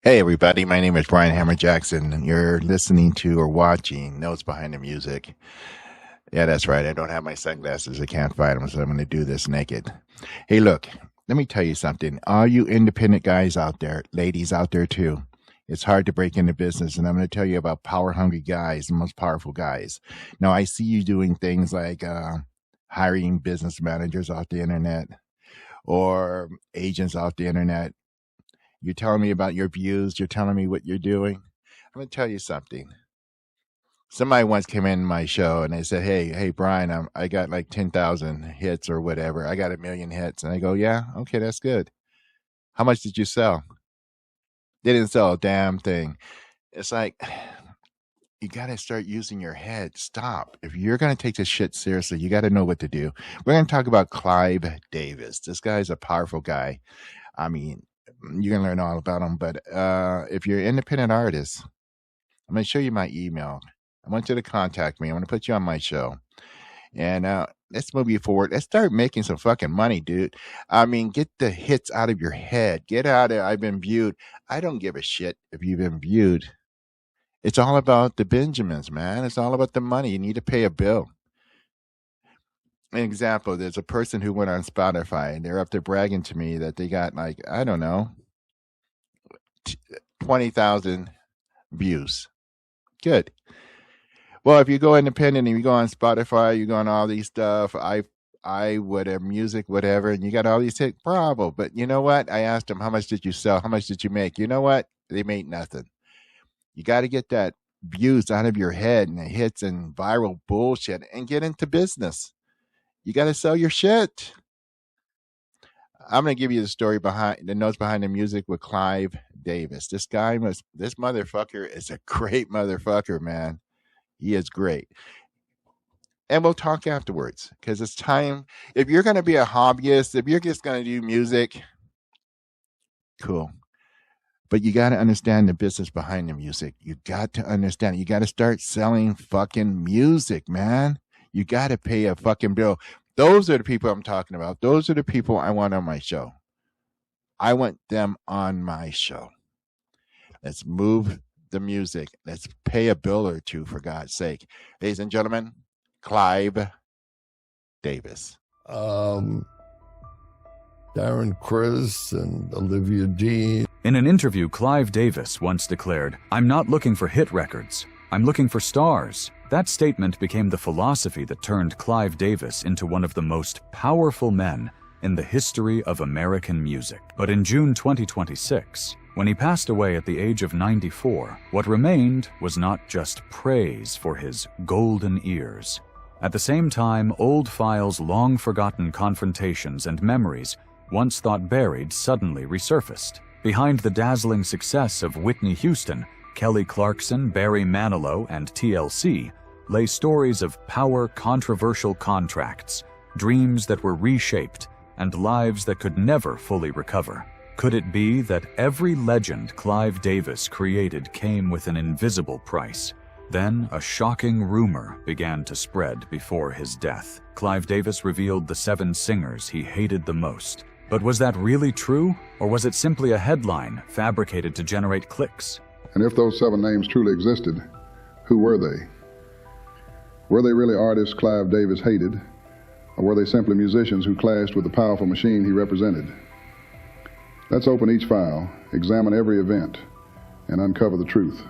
Hey everybody, my name is Brian Hammer Jackson, and you're listening to or watching Notes Behind the Music. Yeah, that's right. I don't have my sunglasses. I can't find them, so I'm going to do this naked. Hey, look, let me tell you something. All you independent guys out there, ladies out there too, it's hard to break into business, and I'm going to tell you about power-hungry guys, the most powerful guys. Now, I see you doing things like hiring business managers off the internet or agents off the internet. You're telling me about your views. You're telling me what you're doing. I'm going to tell you something. Somebody once came in my show and they said, hey, Brian, I got like 10,000 hits or whatever. I got 1,000,000 hits. And I go, yeah, okay, that's good. How much did you sell? They didn't sell a damn thing. It's like, you got to start using your head. Stop. If you're going to take this shit seriously, you got to know what to do. We're going to talk about Clive Davis. This guy's a powerful guy. I mean, you can learn all about them. But if you're an independent artist, I'm going to show you my email. I want you to contact me. I'm going to put you on my show. And let's move you forward. Let's start making some fucking money, dude. I mean, get the hits out of your head. Get out of, I've been viewed. I don't give a shit if you've been viewed. It's all about the Benjamins, man. It's all about the money. You need to pay a bill. An example, there's a person who went on Spotify and they're up there bragging to me that they got like, I don't know, 20,000 views. Good. Well, if you go independent and you go on Spotify, you go on all these stuff, whatever, music, whatever, and you got all these hits, bravo. But you know what? I asked them, how much did you sell? How much did you make? You know what? They made nothing. You got to get that views out of your head and the hits and viral bullshit and get into business. You got to sell your shit. I'm going to give you the story behind the notes behind the music with Clive Davis. This motherfucker is a great motherfucker, man. He is great. And we'll talk afterwards because it's time. If you're going to be a hobbyist, if you're just going to do music, cool. But you got to understand the business behind the music. You got to understand it. You got to start selling fucking music, man. You got to pay a fucking bill. Those are the people I'm talking about. Those are the people I want on my show. I want them on my show. Let's move the music. Let's pay a bill or two, for God's sake. Ladies and gentlemen, Clive Davis. Darren Criss and Olivia Dean. In an interview, Clive Davis once declared, "I'm not looking for hit records. I'm looking for stars." That statement became the philosophy that turned Clive Davis into one of the most powerful men in the history of American music. But in June 2026, when he passed away at the age of 94, what remained was not just praise for his golden ears. At the same time, old files, long-forgotten confrontations and memories, once thought buried, suddenly resurfaced. Behind the dazzling success of Whitney Houston, Kelly Clarkson, Barry Manilow, and TLC lay stories of power, controversial contracts, dreams that were reshaped, and lives that could never fully recover. Could it be that every legend Clive Davis created came with an invisible price? Then a shocking rumor began to spread before his death. Clive Davis revealed the 7 singers he hated the most. But was that really true, or was it simply a headline fabricated to generate clicks? And if those 7 names truly existed, who were they? Were they really artists Clive Davis hated, or were they simply musicians who clashed with the powerful machine he represented? Let's open each file, examine every event, and uncover the truth.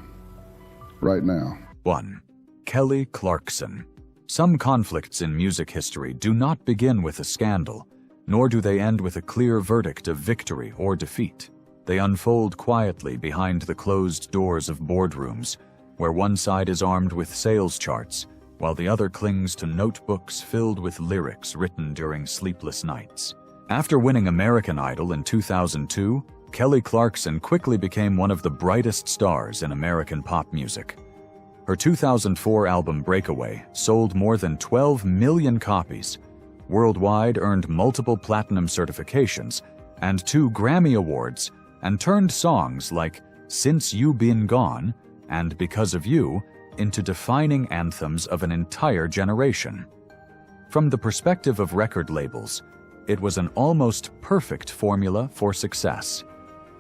Right now. 1. Kelly Clarkson. Some conflicts in music history do not begin with a scandal, nor do they end with a clear verdict of victory or defeat. They unfold quietly behind the closed doors of boardrooms, where one side is armed with sales charts, while the other clings to notebooks filled with lyrics written during sleepless nights. After winning American Idol in 2002, Kelly Clarkson quickly became one of the brightest stars in American pop music. Her 2004 album Breakaway sold more than 12 million copies, worldwide earned multiple platinum certifications and 2 Grammy Awards, and turned songs like Since You Been Gone and Because of You into defining anthems of an entire generation. From the perspective of record labels, it was an almost perfect formula for success.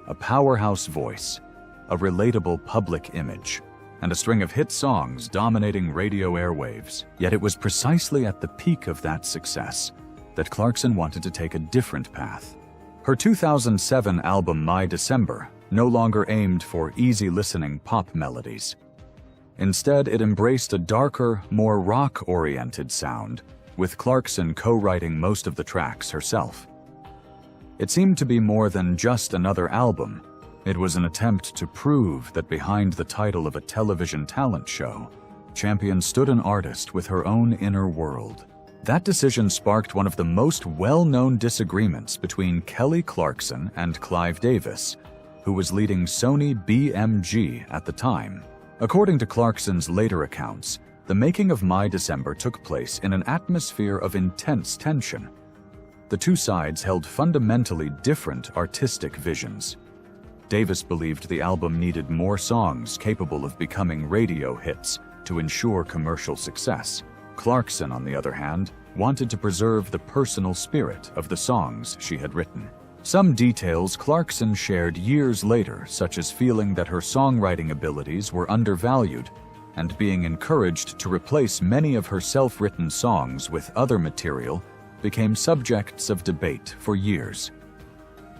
A powerhouse voice, a relatable public image, and a string of hit songs dominating radio airwaves. Yet it was precisely at the peak of that success that Clarkson wanted to take a different path. Her 2007 album My December no longer aimed for easy-listening pop melodies. Instead, it embraced a darker, more rock-oriented sound, with Clarkson co-writing most of the tracks herself. It seemed to be more than just another album. It was an attempt to prove that behind the title of a television talent show, Champion stood an artist with her own inner world. That decision sparked one of the most well-known disagreements between Kelly Clarkson and Clive Davis, who was leading Sony BMG at the time. According to Clarkson's later accounts, the making of My December took place in an atmosphere of intense tension. The two sides held fundamentally different artistic visions. Davis believed the album needed more songs capable of becoming radio hits to ensure commercial success. Clarkson, on the other hand, wanted to preserve the personal spirit of the songs she had written. Some details Clarkson shared years later, such as feeling that her songwriting abilities were undervalued and being encouraged to replace many of her self-written songs with other material, became subjects of debate for years.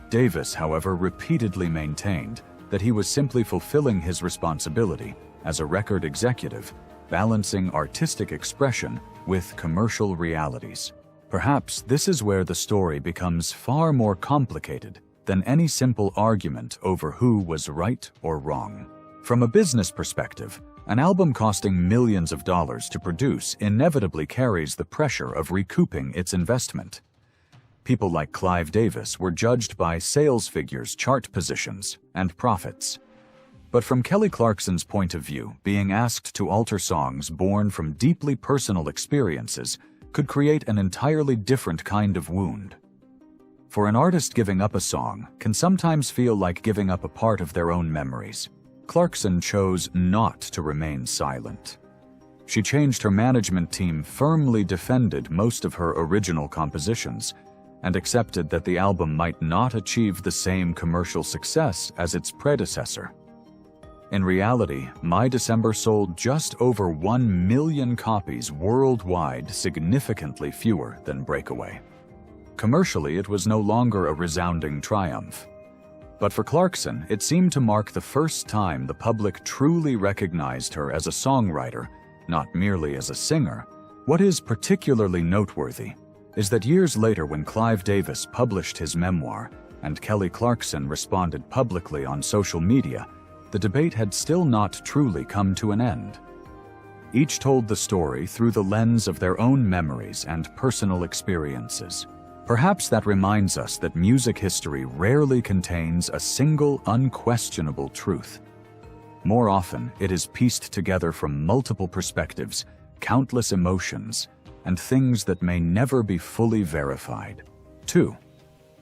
Davis, however, repeatedly maintained that he was simply fulfilling his responsibility as a record executive, balancing artistic expression with commercial realities. Perhaps this is where the story becomes far more complicated than any simple argument over who was right or wrong. From a business perspective, an album costing millions of dollars to produce inevitably carries the pressure of recouping its investment. People like Clive Davis were judged by sales figures, chart positions, and profits. But from Kelly Clarkson's point of view, being asked to alter songs born from deeply personal experiences could create an entirely different kind of wound. For an artist, giving up a song can sometimes feel like giving up a part of their own memories. Clarkson chose not to remain silent. She changed her management team, firmly defended most of her original compositions, and accepted that the album might not achieve the same commercial success as its predecessor. In reality, My December sold just over 1 million copies worldwide, significantly fewer than Breakaway. Commercially, it was no longer a resounding triumph. But for Clarkson, it seemed to mark the first time the public truly recognized her as a songwriter, not merely as a singer. What is particularly noteworthy is that years later, when Clive Davis published his memoir and Kelly Clarkson responded publicly on social media, the debate had still not truly come to an end. Each told the story through the lens of their own memories and personal experiences. Perhaps that reminds us that music history rarely contains a single, unquestionable truth. More often, it is pieced together from multiple perspectives, countless emotions, and things that may never be fully verified. 2.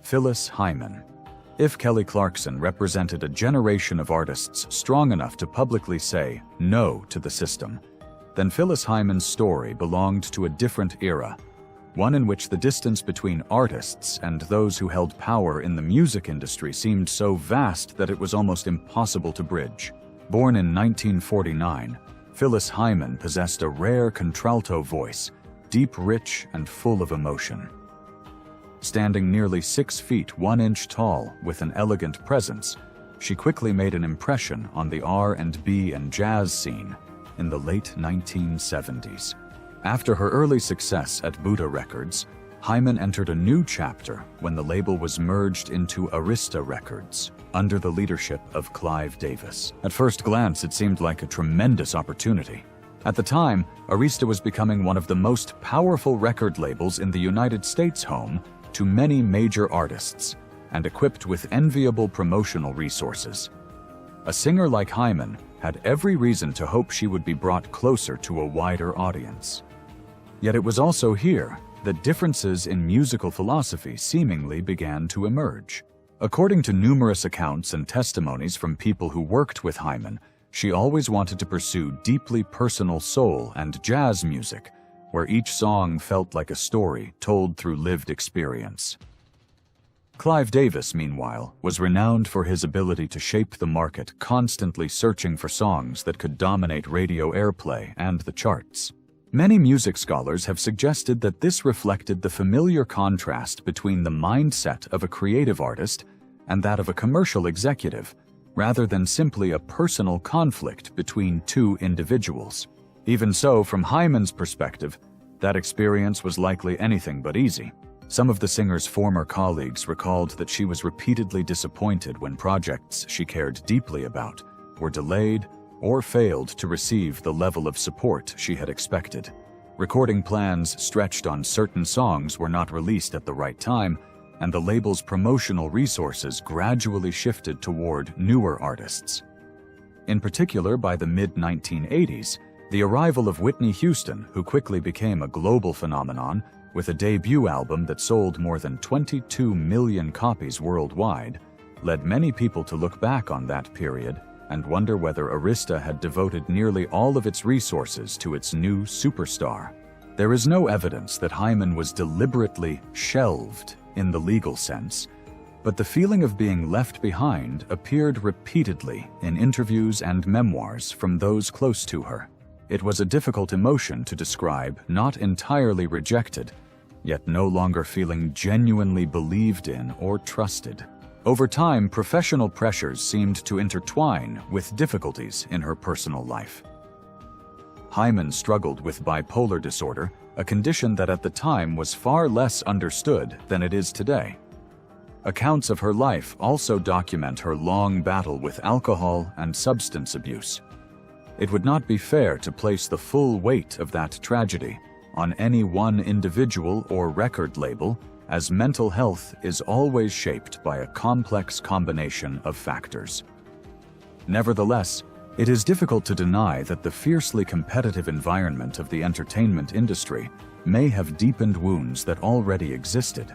Phyllis Hyman. If Kelly Clarkson represented a generation of artists strong enough to publicly say no to the system, then Phyllis Hyman's story belonged to a different era, one in which the distance between artists and those who held power in the music industry seemed so vast that it was almost impossible to bridge. Born in 1949, Phyllis Hyman possessed a rare contralto voice, deep, rich, and full of emotion. Standing nearly 6 feet 1 inch tall with an elegant presence, she quickly made an impression on the R&B and jazz scene in the late 1970s. After her early success at Buddha Records, Hyman entered a new chapter when the label was merged into Arista Records under the leadership of Clive Davis. At first glance, it seemed like a tremendous opportunity. At the time, Arista was becoming one of the most powerful record labels in the United States, home to many major artists, and equipped with enviable promotional resources. A singer like Hyman had every reason to hope she would be brought closer to a wider audience. Yet it was also here that differences in musical philosophy seemingly began to emerge. According to numerous accounts and testimonies from people who worked with Hyman, she always wanted to pursue deeply personal soul and jazz music, where each song felt like a story told through lived experience. Clive Davis, meanwhile, was renowned for his ability to shape the market, constantly searching for songs that could dominate radio airplay and the charts. Many music scholars have suggested that this reflected the familiar contrast between the mindset of a creative artist and that of a commercial executive, rather than simply a personal conflict between two individuals. Even so, from Hyman's perspective, that experience was likely anything but easy. Some of the singer's former colleagues recalled that she was repeatedly disappointed when projects she cared deeply about were delayed or failed to receive the level of support she had expected. Recording plans stretched on certain songs were not released at the right time, and the label's promotional resources gradually shifted toward newer artists. In particular, by the mid-1980s, the arrival of Whitney Houston, who quickly became a global phenomenon with a debut album that sold more than 22 million copies worldwide, led many people to look back on that period and wonder whether Arista had devoted nearly all of its resources to its new superstar. There is no evidence that Hyman was deliberately shelved in the legal sense, but the feeling of being left behind appeared repeatedly in interviews and memoirs from those close to her. It was a difficult emotion to describe, not entirely rejected, yet no longer feeling genuinely believed in or trusted. Over time, professional pressures seemed to intertwine with difficulties in her personal life. Hyman struggled with bipolar disorder, a condition that at the time was far less understood than it is today. Accounts of her life also document her long battle with alcohol and substance abuse. It would not be fair to place the full weight of that tragedy on any one individual or record label, as mental health is always shaped by a complex combination of factors. Nevertheless, it is difficult to deny that the fiercely competitive environment of the entertainment industry may have deepened wounds that already existed.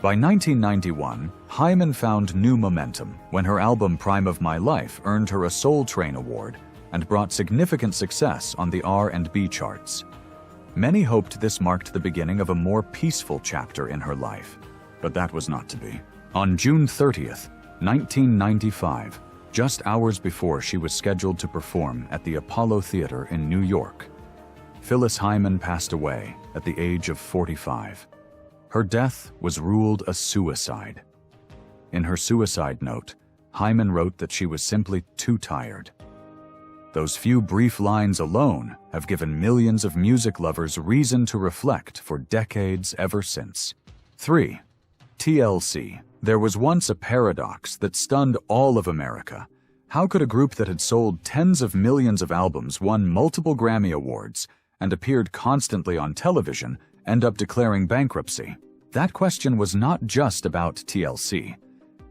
By 1991, Hyman found new momentum when her album Prime of My Life earned her a Soul Train Award and brought significant success on the R&B charts. Many hoped this marked the beginning of a more peaceful chapter in her life, but that was not to be. On June 30th, 1995, just hours before she was scheduled to perform at the Apollo Theater in New York, Phyllis Hyman passed away at the age of 45. Her death was ruled a suicide. In her suicide note, Hyman wrote that she was simply too tired. Those few brief lines alone have given millions of music lovers reason to reflect for decades ever since. 3. TLC. There was once a paradox that stunned all of America. How could a group that had sold tens of millions of albums, won multiple Grammy Awards, and appeared constantly on television end up declaring bankruptcy? That question was not just about TLC.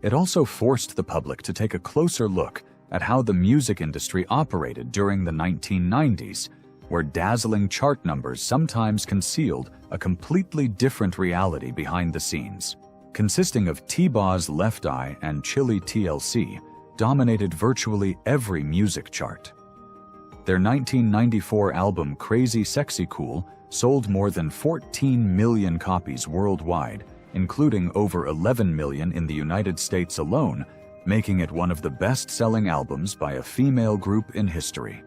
It also forced the public to take a closer look at how the music industry operated during the 1990s, where dazzling chart numbers sometimes concealed a completely different reality behind the scenes. Consisting of T-Baw's Left Eye and Chili TLC, dominated virtually every music chart. Their 1994 album Crazy Sexy Cool sold more than 14 million copies worldwide, including over 11 million in the United States alone, making it one of the best-selling albums by a female group in history.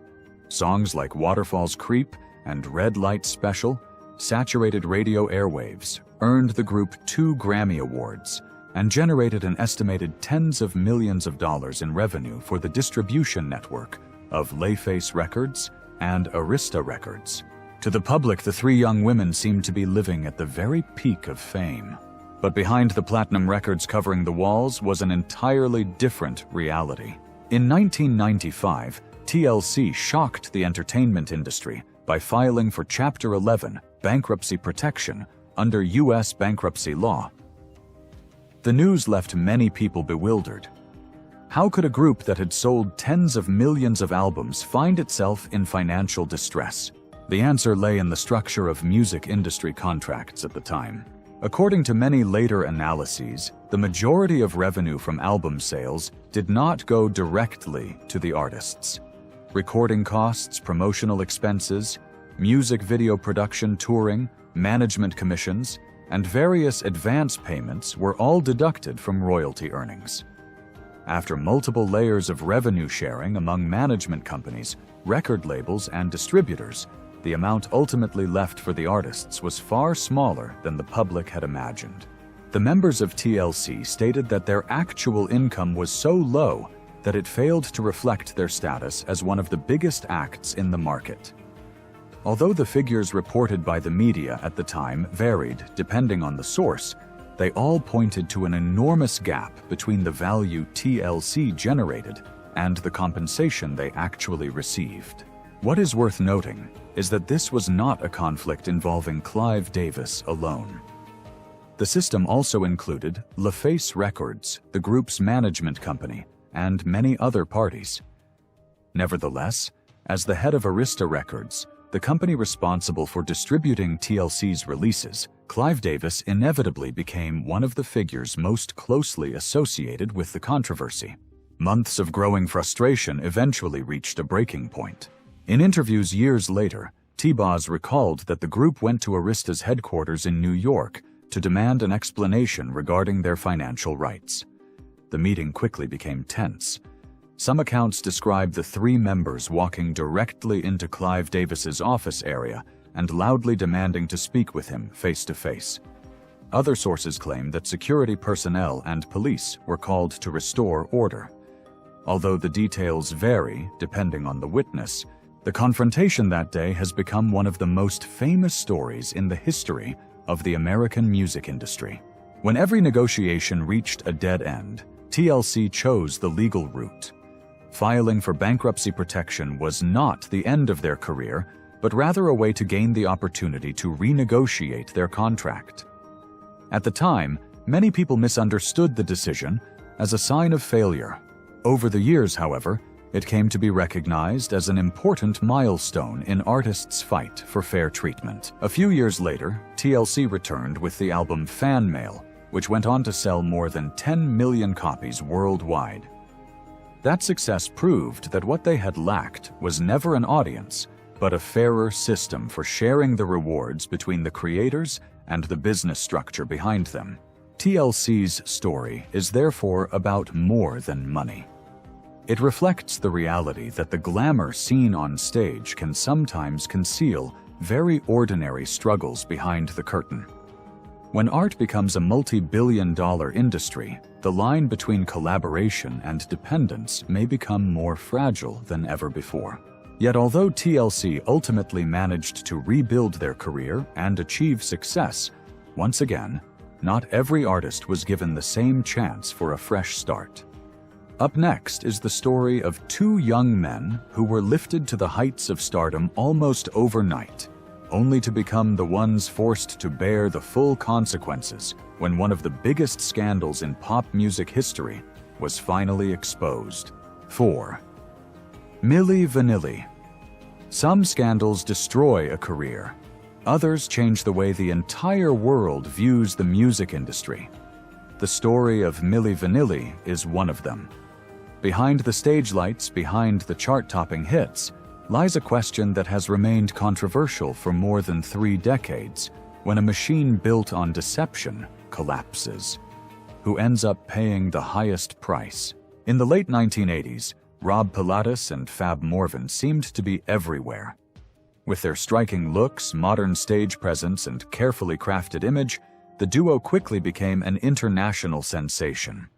Songs like Waterfalls Creep and Red Light Special saturated radio airwaves, earned the group 2 Grammy Awards, and generated an estimated tens of millions of dollars in revenue for the distribution network of Layface Records and Arista Records. To the public, the 3 young women seemed to be living at the very peak of fame. But behind the platinum records covering the walls was an entirely different reality. In 1995, TLC shocked the entertainment industry by filing for Chapter 11 bankruptcy protection under U.S. bankruptcy law. The news left many people bewildered. How could a group that had sold tens of millions of albums find itself in financial distress? The answer lay in the structure of music industry contracts at the time. According to many later analyses, the majority of revenue from album sales did not go directly to the artists. Recording costs, promotional expenses, music video production, touring, management commissions, and various advance payments were all deducted from royalty earnings. After multiple layers of revenue sharing among management companies, record labels, and distributors, the amount ultimately left for the artists was far smaller than the public had imagined. The members of TLC stated that their actual income was so low that it failed to reflect their status as one of the biggest acts in the market. Although the figures reported by the media at the time varied depending on the source, they all pointed to an enormous gap between the value TLC generated and the compensation they actually received. What is worth noting is that this was not a conflict involving Clive Davis alone. The system also included LaFace Records, the group's management company, and many other parties. Nevertheless, as the head of Arista Records, the company responsible for distributing TLC's releases, Clive Davis inevitably became one of the figures most closely associated with the controversy. Months of growing frustration eventually reached a breaking point. In interviews years later, T-Boz recalled that the group went to Arista's headquarters in New York to demand an explanation regarding their financial rights. The meeting quickly became tense. Some accounts describe the three members walking directly into Clive Davis's office area and loudly demanding to speak with him face to face. Other sources claim that security personnel and police were called to restore order. Although the details vary depending on the witness, the confrontation that day has become one of the most famous stories in the history of the American music industry. When every negotiation reached a dead end, TLC chose the legal route. Filing for bankruptcy protection was not the end of their career, but rather a way to gain the opportunity to renegotiate their contract. At the time, many people misunderstood the decision as a sign of failure. Over the years, however, it came to be recognized as an important milestone in artists' fight for fair treatment. A few years later, TLC returned with the album Fan Mail, which went on to sell more than 10 million copies worldwide. That success proved that what they had lacked was never an audience, but a fairer system for sharing the rewards between the creators and the business structure behind them. TLC's story is therefore about more than money. It reflects the reality that the glamour seen on stage can sometimes conceal very ordinary struggles behind the curtain. When art becomes a multi-billion-dollar industry, the line between collaboration and dependence may become more fragile than ever before. Yet although TLC ultimately managed to rebuild their career and achieve success, once again, not every artist was given the same chance for a fresh start. Up next is the story of two young men who were lifted to the heights of stardom almost overnight, only to become the ones forced to bear the full consequences when one of the biggest scandals in pop music history was finally exposed. 4. Milli Vanilli. Some scandals destroy a career. Others change the way the entire world views the music industry. The story of Milli Vanilli is one of them. Behind the stage lights, behind the chart-topping hits, lies a question that has remained controversial for more than 3 decades: when a machine built on deception collapses, who ends up paying the highest price? In the late 1980s, Rob Pilatus and Fab Morvan seemed to be everywhere. With their striking looks, modern stage presence, and carefully crafted image, the duo quickly became an international sensation.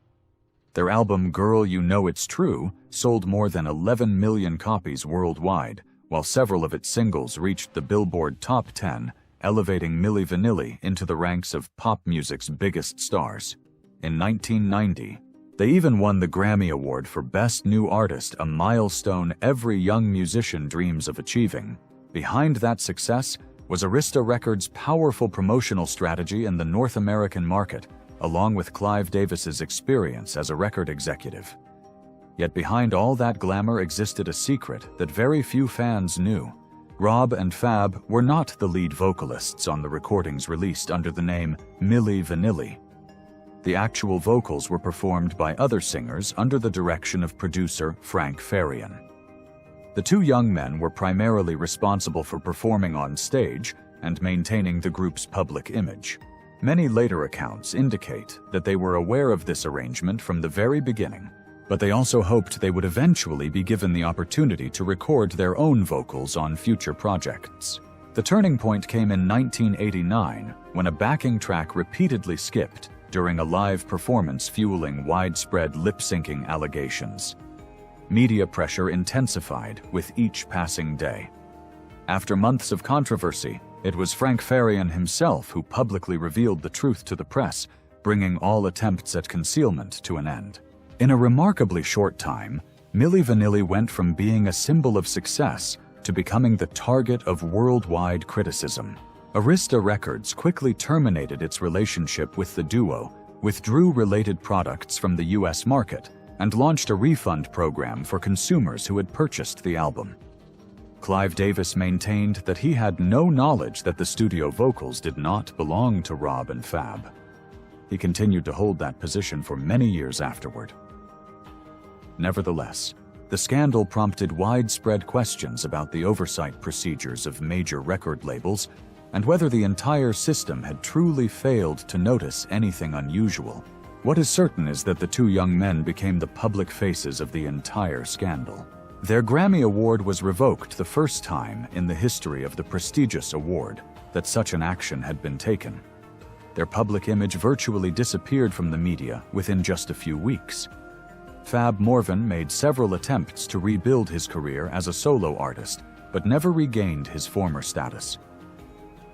Their album Girl You Know It's True sold more than 11 million copies worldwide, while several of its singles reached the Billboard Top 10, elevating Milli Vanilli into the ranks of pop music's biggest stars. In 1990, they even won the Grammy Award for Best New Artist, a milestone every young musician dreams of achieving. Behind that success was Arista Records' powerful promotional strategy in the North American market, along with Clive Davis's experience as a record executive. Yet behind all that glamour existed a secret that very few fans knew. Rob and Fab were not the lead vocalists on the recordings released under the name Milli Vanilli. The actual vocals were performed by other singers under the direction of producer Frank Farian. The two young men were primarily responsible for performing on stage and maintaining the group's public image. Many later accounts indicate that they were aware of this arrangement from the very beginning, but they also hoped they would eventually be given the opportunity to record their own vocals on future projects. The turning point came in 1989 when a backing track repeatedly skipped during a live performance, fueling widespread lip-syncing allegations. Media pressure intensified with each passing day. After months of controversy, it was Frank Farian himself who publicly revealed the truth to the press, bringing all attempts at concealment to an end. In a remarkably short time, Milli Vanilli went from being a symbol of success to becoming the target of worldwide criticism. Arista Records quickly terminated its relationship with the duo, withdrew related products from the US market, and launched a refund program for consumers who had purchased the album. Clive Davis maintained that he had no knowledge that the studio vocals did not belong to Rob and Fab. He continued to hold that position for many years afterward. Nevertheless, the scandal prompted widespread questions about the oversight procedures of major record labels and whether the entire system had truly failed to notice anything unusual. What is certain is that the two young men became the public faces of the entire scandal. Their Grammy Award was revoked the first time in the history of the prestigious award that such an action had been taken. Their public image virtually disappeared from the media within just a few weeks. Fab Morvan made several attempts to rebuild his career as a solo artist, but never regained his former status.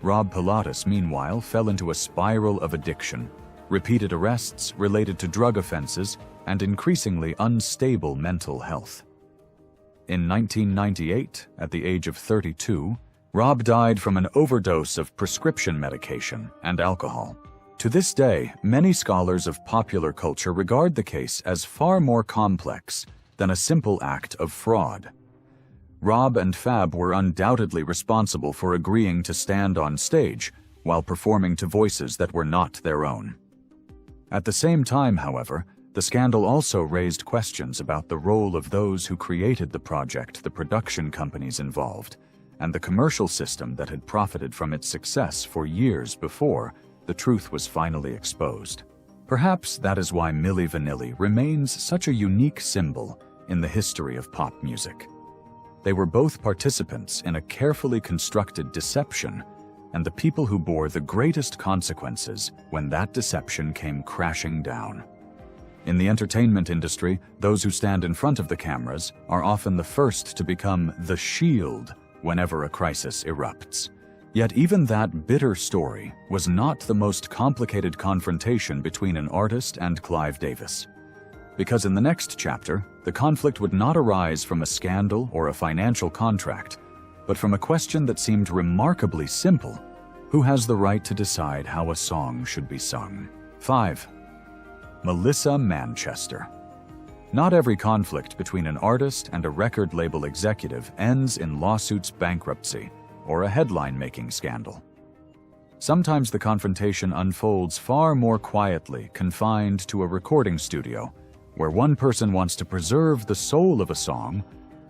Rob Pilatus, meanwhile, fell into a spiral of addiction, repeated arrests related to drug offenses, and increasingly unstable mental health. In 1998, at the age of 32, Rob died from an overdose of prescription medication and alcohol. To this day, many scholars of popular culture regard the case as far more complex than a simple act of fraud. Rob and Fab were undoubtedly responsible for agreeing to stand on stage while performing to voices that were not their own. At the same time, however, the scandal also raised questions about the role of those who created the project, the production companies involved, and the commercial system that had profited from its success for years before the truth was finally exposed. Perhaps that is why Milli Vanilli remains such a unique symbol in the history of pop music. They were both participants in a carefully constructed deception, and the people who bore the greatest consequences when that deception came crashing down. In the entertainment industry, those who stand in front of the cameras are often the first to become the shield whenever a crisis erupts. Yet even that bitter story was not the most complicated confrontation between an artist and Clive Davis. Because in the next chapter, the conflict would not arise from a scandal or a financial contract, but from a question that seemed remarkably simple: who has the right to decide how a song should be sung? 5. Melissa Manchester. Not every conflict between an artist and a record label executive ends in lawsuits, bankruptcy, or a headline-making scandal. Sometimes the confrontation unfolds far more quietly, confined to a recording studio, where one person wants to preserve the soul of a song,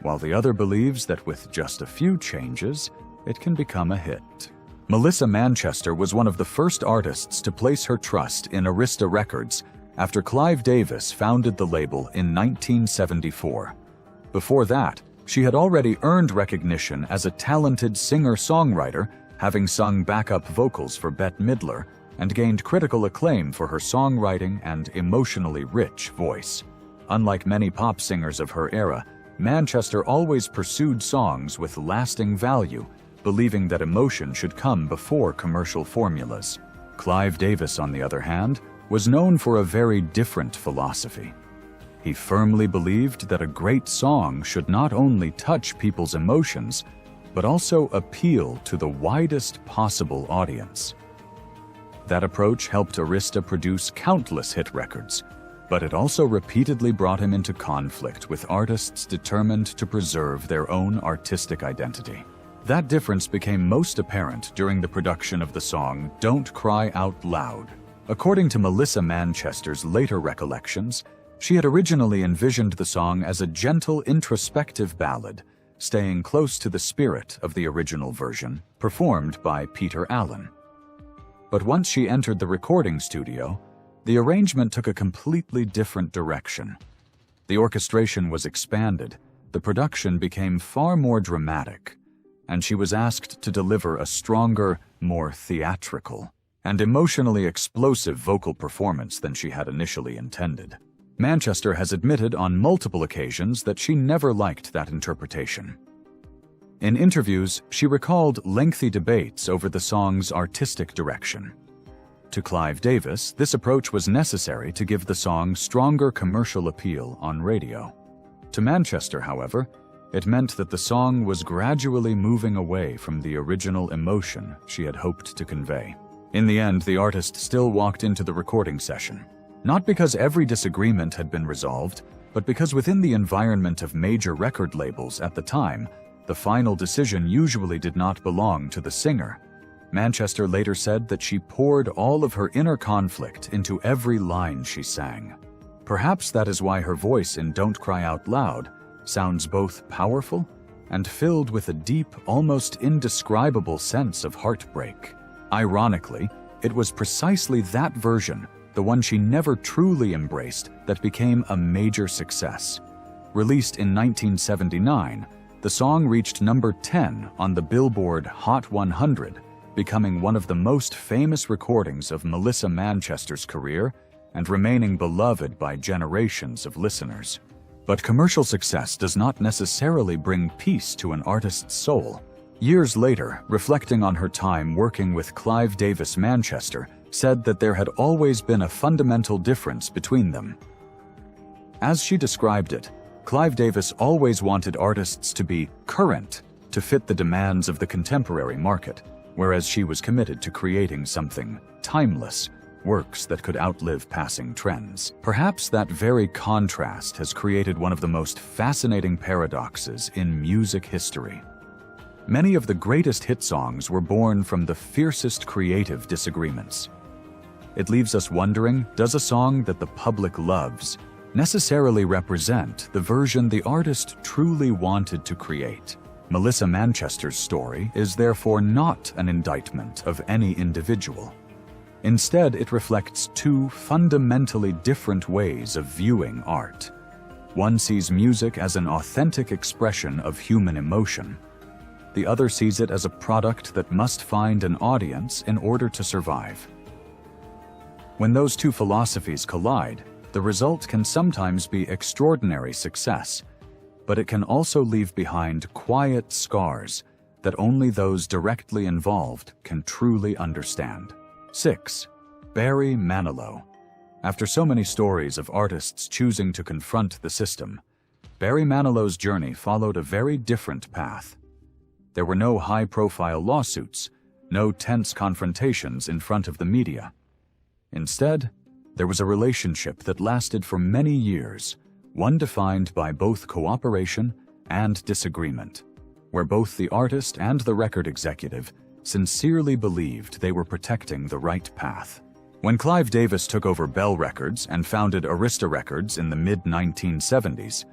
while the other believes that with just a few changes, it can become a hit. Melissa Manchester was one of the first artists to place her trust in Arista Records after Clive Davis founded the label in 1974. Before that, she had already earned recognition as a talented singer-songwriter, having sung backup vocals for Bette Midler, and gained critical acclaim for her songwriting and emotionally rich voice. Unlike many pop singers of her era, Manchester always pursued songs with lasting value, believing that emotion should come before commercial formulas. Clive Davis, on the other hand, was known for a very different philosophy. He firmly believed that a great song should not only touch people's emotions, but also appeal to the widest possible audience. That approach helped Arista produce countless hit records, but it also repeatedly brought him into conflict with artists determined to preserve their own artistic identity. That difference became most apparent during the production of the song "Don't Cry Out Loud." According to Melissa Manchester's later recollections, she had originally envisioned the song as a gentle, introspective ballad, staying close to the spirit of the original version, performed by Peter Allen. But once she entered the recording studio, the arrangement took a completely different direction. The orchestration was expanded, the production became far more dramatic, and she was asked to deliver a stronger, more theatrical, and emotionally explosive vocal performance than she had initially intended. Manchester has admitted on multiple occasions that she never liked that interpretation. In interviews, she recalled lengthy debates over the song's artistic direction. To Clive Davis, this approach was necessary to give the song stronger commercial appeal on radio. To Manchester, however, it meant that the song was gradually moving away from the original emotion she had hoped to convey. In the end, the artist still walked into the recording session, not because every disagreement had been resolved, but because within the environment of major record labels at the time, the final decision usually did not belong to the singer. Manchester later said that she poured all of her inner conflict into every line she sang. Perhaps that is why her voice in Don't Cry Out Loud sounds both powerful and filled with a deep, almost indescribable sense of heartbreak. Ironically, it was precisely that version, the one she never truly embraced, that became a major success. Released in 1979, the song reached number 10 on the Billboard Hot 100, becoming one of the most famous recordings of Melissa Manchester's career and remaining beloved by generations of listeners. But commercial success does not necessarily bring peace to an artist's soul. Years later, reflecting on her time working with Clive Davis, Manchester said that there had always been a fundamental difference between them. As she described it, Clive Davis always wanted artists to be current to fit the demands of the contemporary market, whereas she was committed to creating something timeless, works that could outlive passing trends. Perhaps that very contrast has created one of the most fascinating paradoxes in music history. Many of the greatest hit songs were born from the fiercest creative disagreements. It leaves us wondering, does a song that the public loves necessarily represent the version the artist truly wanted to create? Melissa Manchester's story is therefore not an indictment of any individual. Instead, it reflects two fundamentally different ways of viewing art. One sees music as an authentic expression of human emotion. The other sees it as a product that must find an audience in order to survive. When those two philosophies collide, the result can sometimes be extraordinary success, but it can also leave behind quiet scars that only those directly involved can truly understand. 6. Barry Manilow. After so many stories of artists choosing to confront the system, Barry Manilow's journey followed a very different path. There were no high-profile lawsuits, no tense confrontations in front of the media. Instead, there was a relationship that lasted for many years, one defined by both cooperation and disagreement, where both the artist and the record executive sincerely believed they were protecting the right path. When Clive Davis took over Bell Records and founded Arista Records in the mid-1970s,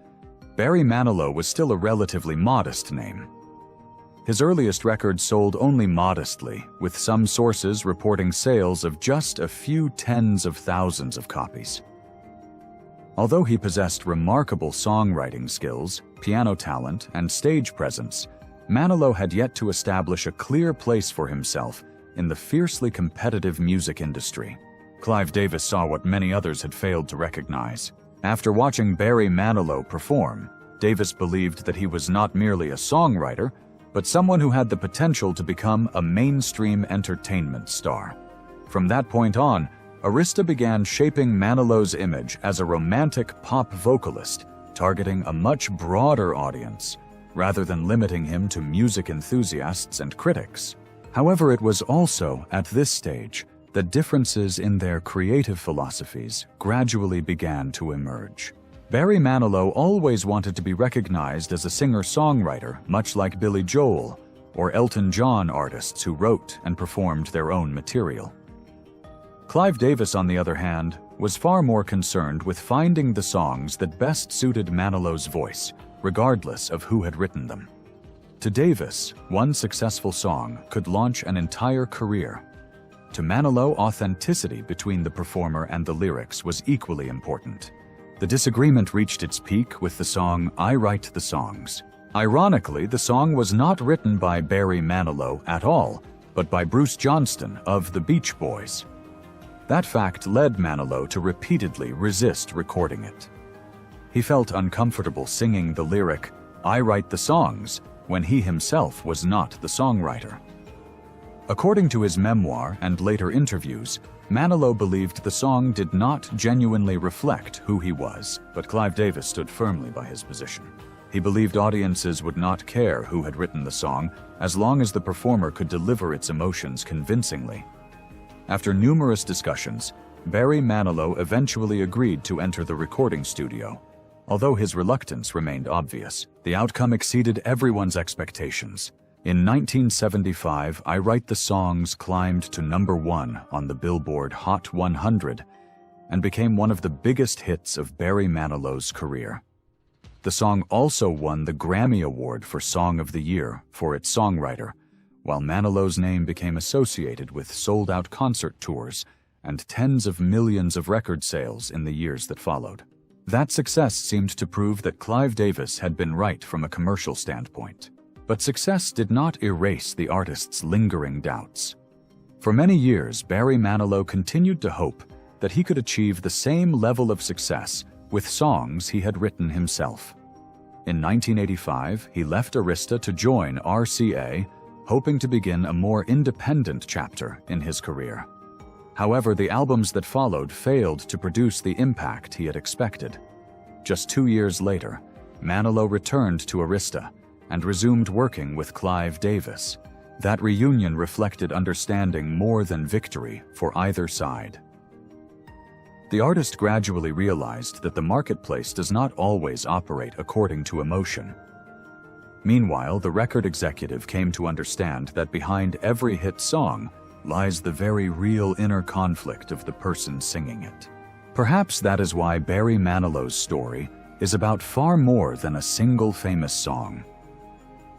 Barry Manilow was still a relatively modest name. His earliest records sold only modestly, with some sources reporting sales of just a few tens of thousands of copies. Although he possessed remarkable songwriting skills, piano talent, and stage presence, Manilow had yet to establish a clear place for himself in the fiercely competitive music industry. Clive Davis saw what many others had failed to recognize. After watching Barry Manilow perform, Davis believed that he was not merely a songwriter, but someone who had the potential to become a mainstream entertainment star. From that point on, Arista began shaping Manilow's image as a romantic pop vocalist, targeting a much broader audience, rather than limiting him to music enthusiasts and critics. However, it was also at this stage that differences in their creative philosophies gradually began to emerge. Barry Manilow always wanted to be recognized as a singer-songwriter, much like Billy Joel or Elton John, artists who wrote and performed their own material. Clive Davis, on the other hand, was far more concerned with finding the songs that best suited Manilow's voice, regardless of who had written them. To Davis, one successful song could launch an entire career. To Manilow, authenticity between the performer and the lyrics was equally important. The disagreement reached its peak with the song "I Write the Songs." Ironically, the song was not written by Barry Manilow at all, but by Bruce Johnston of the Beach Boys. That fact led Manilow to repeatedly resist recording it. He felt uncomfortable singing the lyric, "I write the songs," when he himself was not the songwriter. According to his memoir and later interviews, Manilow believed the song did not genuinely reflect who he was, but Clive Davis stood firmly by his position. He believed audiences would not care who had written the song as long as the performer could deliver its emotions convincingly. After numerous discussions, Barry Manilow eventually agreed to enter the recording studio. Although his reluctance remained obvious, the outcome exceeded everyone's expectations. In 1975, "I Write the Songs" climbed to #1 on the Billboard Hot 100 and became one of the biggest hits of Barry Manilow's career. The song also won the Grammy Award for Song of the Year for its songwriter, while Manilow's name became associated with sold-out concert tours and tens of millions of record sales in the years that followed. That success seemed to prove that Clive Davis had been right from a commercial standpoint. But success did not erase the artist's lingering doubts. For many years, Barry Manilow continued to hope that he could achieve the same level of success with songs he had written himself. In 1985, he left Arista to join RCA, hoping to begin a more independent chapter in his career. However, the albums that followed failed to produce the impact he had expected. Just 2 years later, Manilow returned to Arista and resumed working with Clive Davis. That reunion reflected understanding more than victory for either side. The artist gradually realized that the marketplace does not always operate according to emotion. Meanwhile, the record executive came to understand that behind every hit song lies the very real inner conflict of the person singing it. Perhaps that is why Barry Manilow's story is about far more than a single famous song.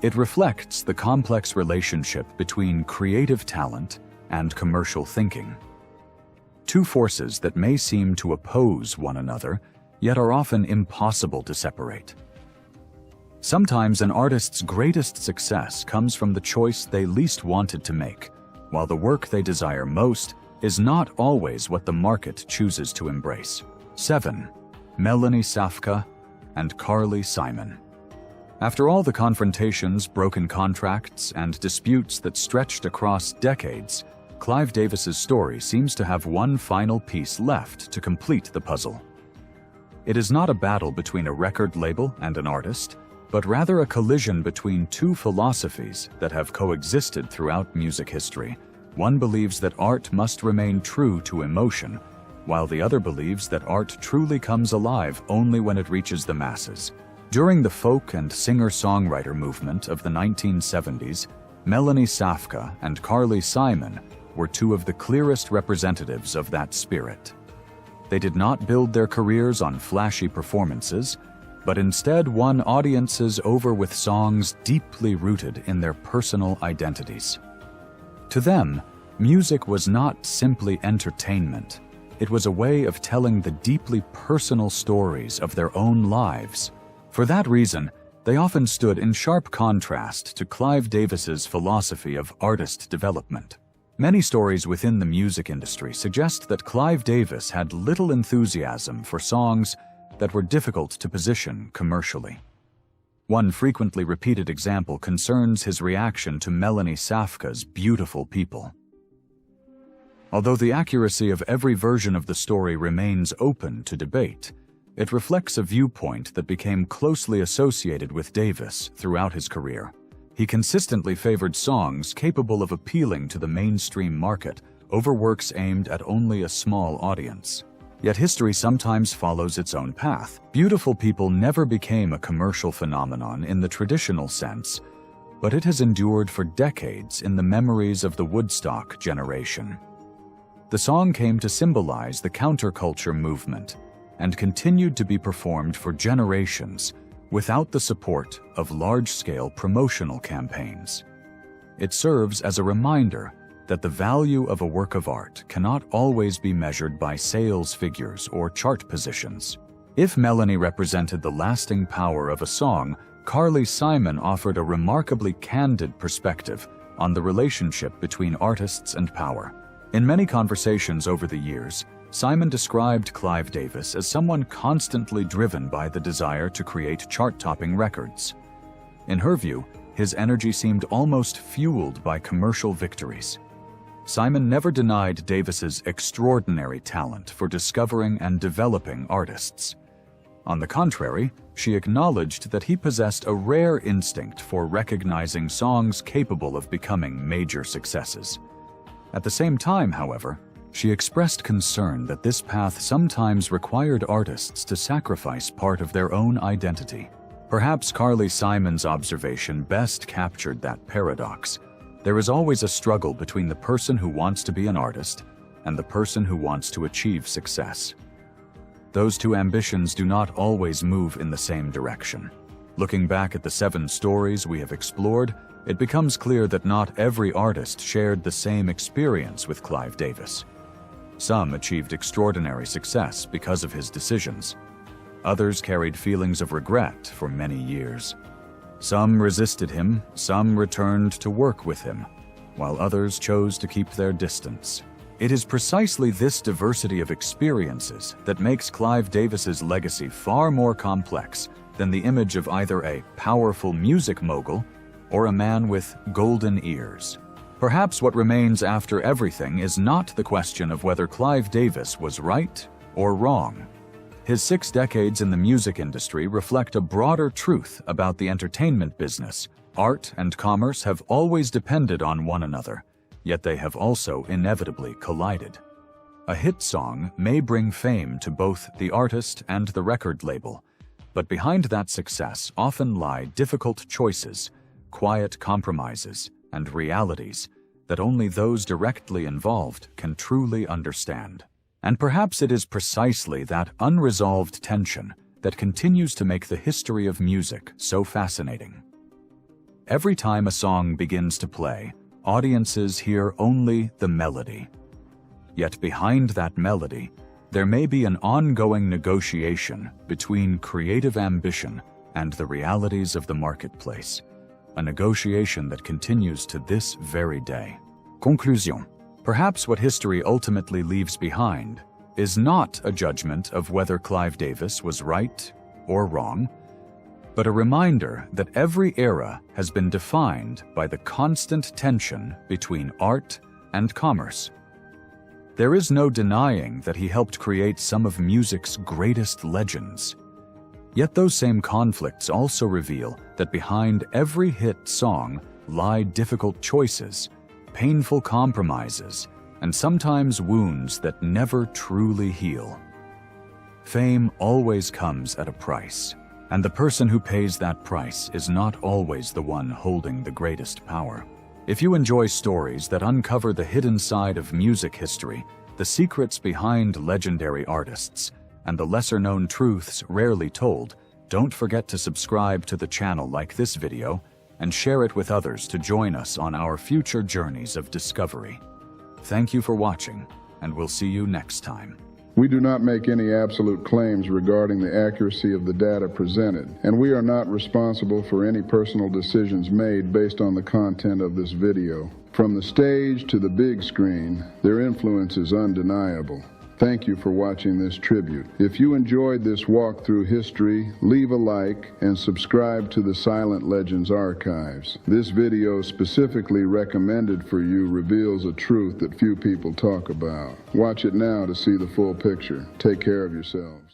It reflects the complex relationship between creative talent and commercial thinking. Two forces that may seem to oppose one another, yet are often impossible to separate. Sometimes an artist's greatest success comes from the choice they least wanted to make, while the work they desire most is not always what the market chooses to embrace. 7. Melanie Safka and Carly Simon. After all the confrontations, broken contracts, and disputes that stretched across decades, Clive Davis's story seems to have one final piece left to complete the puzzle. It is not a battle between a record label and an artist, but rather a collision between two philosophies that have coexisted throughout music history. One believes that art must remain true to emotion, while the other believes that art truly comes alive only when it reaches the masses. During the folk and singer-songwriter movement of the 1970s, Melanie Safka and Carly Simon were two of the clearest representatives of that spirit. They did not build their careers on flashy performances, but instead won audiences over with songs deeply rooted in their personal identities. To them, music was not simply entertainment. It was a way of telling the deeply personal stories of their own lives. For that reason, they often stood in sharp contrast to Clive Davis's philosophy of artist development. Many stories within the music industry suggest that Clive Davis had little enthusiasm for songs that were difficult to position commercially. One frequently repeated example concerns his reaction to Melanie Safka's "Beautiful People." Although the accuracy of every version of the story remains open to debate, it reflects a viewpoint that became closely associated with Davis throughout his career. He consistently favored songs capable of appealing to the mainstream market over works aimed at only a small audience. Yet history sometimes follows its own path. Beautiful People never became a commercial phenomenon in the traditional sense, but it has endured for decades in the memories of the Woodstock generation. The song came to symbolize the counterculture movement and continued to be performed for generations without the support of large-scale promotional campaigns. It serves as a reminder that the value of a work of art cannot always be measured by sales figures or chart positions. If Melanie represented the lasting power of a song, Carly Simon offered a remarkably candid perspective on the relationship between artists and power. In many conversations over the years, Simon described Clive Davis as someone constantly driven by the desire to create chart-topping records. In her view, his energy seemed almost fueled by commercial victories. Simon never denied Davis's extraordinary talent for discovering and developing artists. On the contrary, she acknowledged that he possessed a rare instinct for recognizing songs capable of becoming major successes. At the same time, however, she expressed concern that this path sometimes required artists to sacrifice part of their own identity. Perhaps Carly Simon's observation best captured that paradox. There is always a struggle between the person who wants to be an artist and the person who wants to achieve success. Those two ambitions do not always move in the same direction. Looking back at the 7 stories we have explored, it becomes clear that not every artist shared the same experience with Clive Davis. Some achieved extraordinary success because of his decisions. Others carried feelings of regret for many years. Some resisted him, some returned to work with him, while others chose to keep their distance. It is precisely this diversity of experiences that makes Clive Davis's legacy far more complex than the image of either a powerful music mogul or a man with golden ears. Perhaps what remains after everything is not the question of whether Clive Davis was right or wrong. His 6 decades in the music industry reflect a broader truth about the entertainment business. Art and commerce have always depended on one another, yet they have also inevitably collided. A hit song may bring fame to both the artist and the record label, but behind that success often lie difficult choices, quiet compromises, and realities that only those directly involved can truly understand. And perhaps it is precisely that unresolved tension that continues to make the history of music so fascinating. Every time a song begins to play, audiences hear only the melody. Yet behind that melody, there may be an ongoing negotiation between creative ambition and the realities of the marketplace, a negotiation that continues to this very day. Conclusion. Perhaps what history ultimately leaves behind is not a judgment of whether Clive Davis was right or wrong, but a reminder that every era has been defined by the constant tension between art and commerce. There is no denying that he helped create some of music's greatest legends. Yet those same conflicts also reveal that behind every hit song lie difficult choices, painful compromises, and sometimes wounds that never truly heal. Fame always comes at a price, and the person who pays that price is not always the one holding the greatest power. If you enjoy stories that uncover the hidden side of music history, the secrets behind legendary artists, and the lesser-known truths rarely told, don't forget to subscribe to the channel, like this video, and share it with others to join us on our future journeys of discovery. Thank you for watching, and we'll see you next time. We do not make any absolute claims regarding the accuracy of the data presented, and we are not responsible for any personal decisions made based on the content of this video. From the stage to the big screen, their influence is undeniable. Thank you for watching this tribute. If you enjoyed this walk through history, leave a like and subscribe to the Silent Legends archives. This video specifically recommended for you reveals a truth that few people talk about. Watch it now to see the full picture. Take care of yourselves.